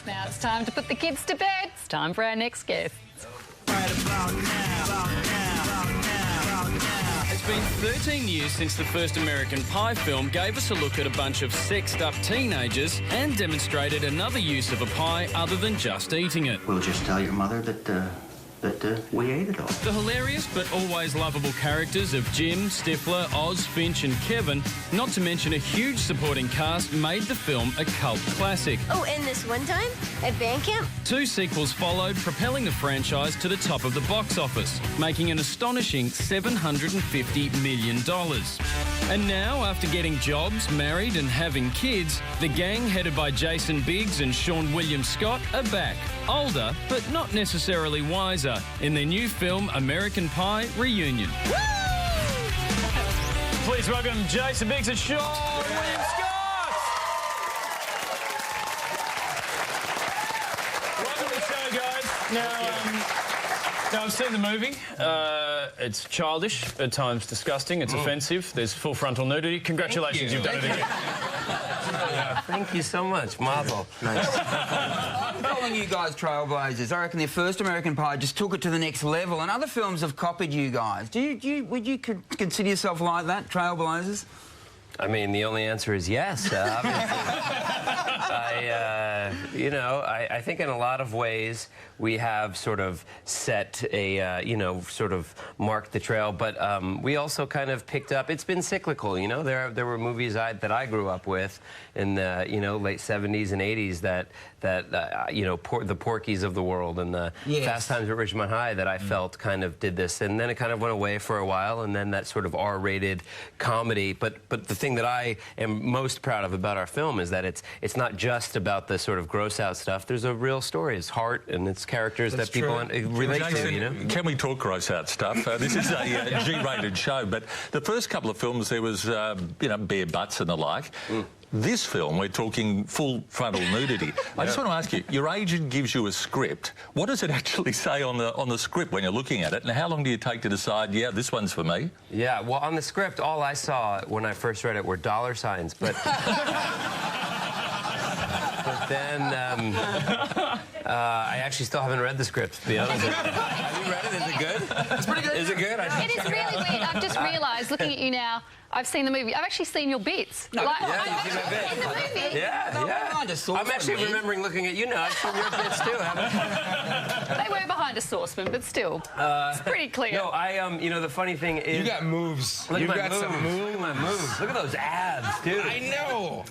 Now it's time to put the kids to bed. It's time for our next guest. It's been 13 years since the first American Pie film gave us a look at a bunch of sexed-up teenagers and demonstrated another use of a pie other than just eating it. We'll just tell your mother that we ate it all. The hilarious but always lovable characters of Jim, Stifler, Oz, Finch and Kevin, not to mention a huge supporting cast, made the film a cult classic. Oh, and this one time at band camp? 2 sequels followed, propelling the franchise to the top of the box office, making an astonishing $750 million. And now, after getting jobs, married and having kids, the gang headed by Jason Biggs and Seann William Scott are back, older but not necessarily wiser, in their new film American Pie Reunion. Woo! Please welcome Jason Biggs and Seann William Scott. Welcome to the show, guys. Now, I've seen the movie. It's childish, at times disgusting, it's offensive, there's full frontal nudity. Congratulations, you've done it again. Thank you so much, Mazel. Nice. I'm calling you guys trailblazers. I reckon the first American Pie just took it to the next level, and other films have copied you guys. Would you consider yourself like that, trailblazers? I mean, the only answer is yes, obviously. I think in a lot of ways we have sort of set a, sort of marked the trail, but we also kind of picked up, it's been cyclical, you know? There were movies that I grew up with in the, late 70s and 80s that the Porky's of the world and the Fast Times at Ridgemont High that I felt kind of did this, and then it kind of went away for a while, and then that sort of R-rated comedy, but the thing that I am most proud of about our film is that it's not just about the sort of gross out stuff. There's a real story. It's heart and it's characters that people relate Jason, to, Can we talk gross out stuff? This is a G-rated show, but the first couple of films there was, bare butts and the like. This film, we're talking full frontal nudity. I just want to ask you, your agent gives you a script. What does it actually say on the script when you're looking at it, and how long do you take to decide, yeah, this one's for me? Yeah, well, on the script, all I saw when I first read it were dollar signs, but... But then, I actually still haven't read the script, to be honest. Have you read it? Is it good? It's pretty good. Is it good? It is really weird. I've just realised, looking at you now, I've seen the movie. I've actually seen your bits. No, yeah, you've seen my bits. In the movie. Yeah. I'm actually remembering looking at you now. I've seen your bits too, haven't I? They were behind a saucepan, but still, it's pretty clear. No, the funny thing is... You got moves. Look at some moves. Look at my moves. Look at those abs, dude. I know.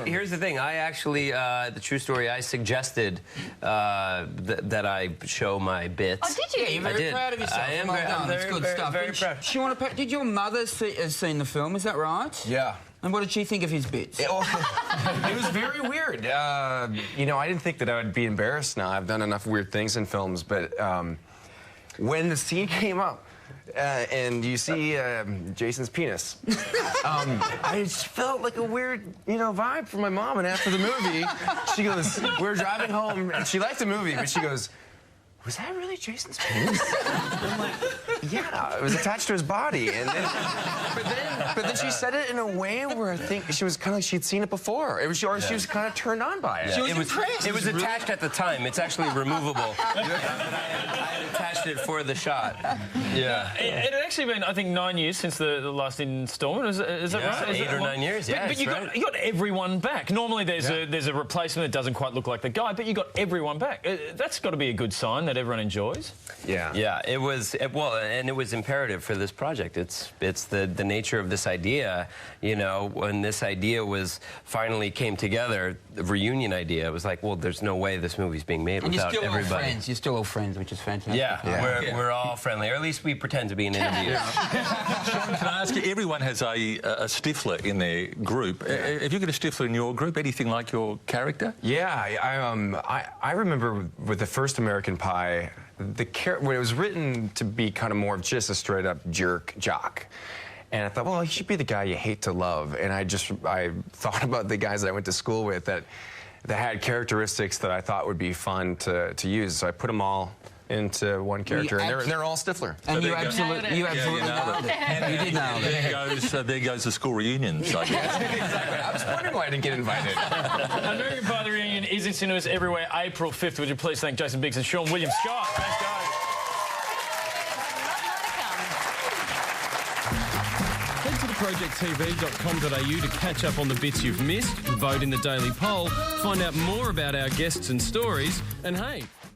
Here's the thing. I actually, the true story, I suggested that I show my bits. Oh, did you? Yeah, you're very proud of yourself. I am. I'm very proud. Seann, did your mother has seen the film, is that right? Yeah. And what did she think of his bits? It was very weird. I didn't think that I would be embarrassed now. I've done enough weird things in films, but when the scene came up, and you see Jason's penis. I just felt like a weird, vibe from my mom. And after the movie, she goes, we were driving home, and she liked the movie, but she goes, was that really Jason's penis? I'm like, yeah, it was attached to his body. And then, but then she said it in a way where I think she was kind of like she'd seen it before. She was kind of turned on by it. Yeah. She was impressed. It was attached at the time. It's actually removable. I had attached it for the shot. Yeah. It had actually been, I think, 9 years since the last installment. Is that right? 8 or 9 years, yeah. But you got everyone back. Normally there's a replacement that doesn't quite look like the guy, but you got everyone back. That's got to be a good sign that everyone enjoys. Yeah. Yeah, it was imperative for this project. It's the nature of this idea, when this idea finally came together, the reunion idea, it was like, well, there's no way this movie's being made without everybody. You're still all friends, which is fantastic. Yeah, we're all friendly, or at least we pretend to be in interviews. Seann, can I ask you, everyone has a Stifler in their group. Have you got a Stifler in your group? Anything like your character? Yeah, I remember with the first American Pie, when it was written to be kind of more of just a straight-up jock. And I thought, well, he should be the guy you hate to love. And I thought about the guys that I went to school with that had characteristics that I thought would be fun to use. So I put them all into one character, and they're all Stifler. And you absolutely nailed it. You did nail it. There goes the school reunions, I guess. Exactly. I was wondering why I didn't get invited. American Pie: The Reunion is in cinemas everywhere April 5th. Would you please thank Jason Biggs and Seann Williams. Scott, thanks, guys. Head to theprojecttv.com.au to catch up on the bits you've missed, vote in the daily poll, find out more about our guests and stories, and hey,